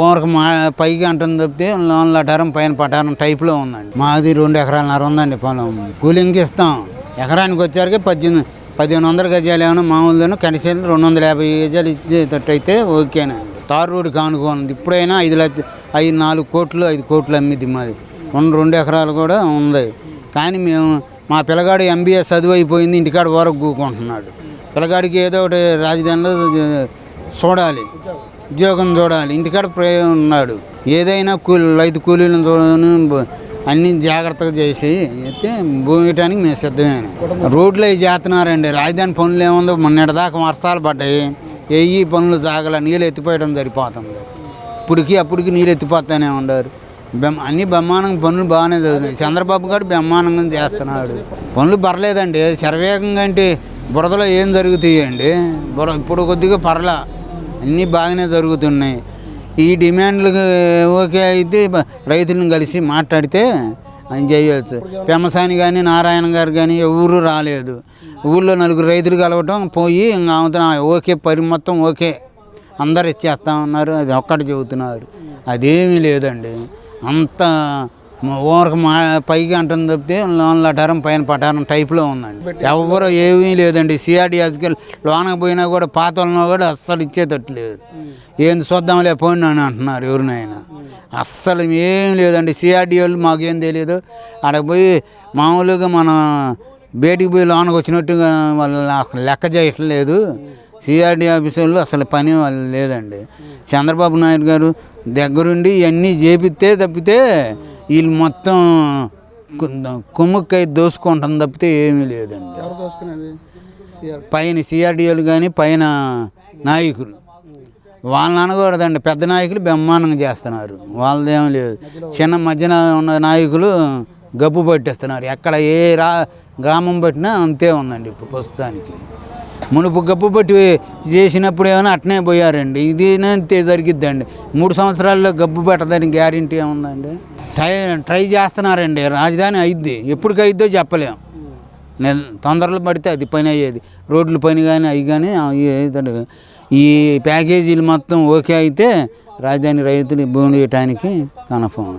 ఊరికి మా పైకి అంటుంది తప్పితే లోన్ల అటారం పైన పటారం టైప్లో ఉందండి. మాది 2 ఎకరాలన్నర ఉందండి పొలం. కూలింగ్కి ఇస్తాం. ఎకరానికి వచ్చారికి 1500 గజాలు ఏమైనా మామూలుగాను కనీసం 250 గజాలు ఇచ్చేటట్టు అయితే ఓకేనండి. తారు రోడ్డు కానుకోండి. ఇప్పుడైనా 4 కోట్లు 5 కోట్లు అమ్మిద్ది మాది. 2 ఎకరాలు కూడా ఉంది. కానీ మా పిల్లగాడు MBA చదువు అయిపోయింది, ఇంటికాడ వరకు కూకుంటున్నాడు. పిల్లగాడికి ఏదో ఒకటి రాజధానిలో చూడాలి, ఉద్యోగం చూడాలి, ఇంటికాడ ఉన్నాడు. ఏదైనా రైతు కూలీలను చూడని అన్నీ జాగ్రత్తగా చేసి అయితే భూమి ఇవ్వడానికి మేము సిద్ధమే. రోడ్లు అవి చేస్తున్నారండి. రాజధాని పనులు ఏముందో మొన్నటిదాకా వర్షాలు పడ్డాయి, పనులు జాగల నీళ్ళు ఎత్తిపోయడం సరిపోతుంది. అప్పటికి నీళ్ళు ఎత్తిపోతానే ఉన్నారు. అన్ని బ్రహ్మాండంగా పనులు బాగానే చదివినాయి. చంద్రబాబు గారు బ్రహ్మాండంగా చేస్తున్నాడు. పనులు పర్లేదండి. శరవేగంగా అంటే బురదలో ఏం జరుగుతాయండి. ఇప్పుడు కొద్దిగా పర్లా అన్నీ బాగానే జరుగుతున్నాయి. ఈ డిమాండ్లు ఓకే అయితే రైతులను కలిసి మాట్లాడితే ఆయన చేయవచ్చు. పెమ్మసాని కానీ నారాయణ గారు కానీ ఎవరు రాలేదు. ఊళ్ళో 4 రైతులు కలవటం పోయి ఇంకా అవుతున్నా ఓకే మొత్తం ఓకే అందరు ఇచ్చేస్తా ఉన్నారు. అది ఒక్కటి చెబుతున్నారు. అదేమీ లేదండి. అంత ఊరికి పైకి అంటుంది తప్పితే లోన్ల అటారం పైన పటారం టైప్లో ఉందండి. ఎవరు ఏమీ లేదండి. CRDSకి లోనకి పోయినా కూడా పాతలను కూడా అస్సలు ఇచ్చేటట్టు లేదు. ఏంది చూద్దాంలే పోయినా అని అంటున్నారు ఎవరినైనా. అస్సలు ఏం లేదండి. CRD వాళ్ళు మాకేం తెలియదు. అక్కడికి పోయి మామూలుగా మనం బయటికి పోయి లోనకి వచ్చినట్టుగా వాళ్ళు అసలు లెక్క చేయట్లేదు. CRD ఆఫీస్ వాళ్ళు అసలు పని వాళ్ళు లేదండి. చంద్రబాబు నాయుడు గారు దగ్గరుండి ఇవన్నీ చేపిస్తే తప్పితే వీళ్ళు మొత్తం కొమ్ముక్కై దోసుకుంటాం తప్పితే ఏమీ లేదండి. పైన CRD వాళ్ళు కానీ పైన నాయకులు వాళ్ళని అనకూడదండి. పెద్ద నాయకులు బ్రహ్మాండంగా చేస్తున్నారు. వాళ్ళదేమీ లేదు. చిన్న మధ్యన ఉన్న నాయకులు గబ్బు పట్టేస్తున్నారు. ఎక్కడ గ్రామం పట్టినా అంతే ఉందండి ఇప్పుడు ప్రస్తుతానికి. మునుపు గబ్బు పట్టి చేసినప్పుడు ఏమైనా అట్నే పోయారండి. ఇది అంతే జరిగిద్దండి. 3 సంవత్సరాల్లో గబ్బు పెట్టదని గ్యారెంటీ ఏముందండి. ట్రై చేస్తున్నారండి. రాజధాని అయిద్ది. ఎప్పటికి అయిద్దో చెప్పలేం. తొందరలో పడితే అది పని అయ్యేది. రోడ్లు పని కానీ అవి కానీ ఈ ప్యాకేజీలు మొత్తం ఓకే అయితే రాజధాని రైతులు భూమి ఇవ్వటానికి కన్ఫర్మ్.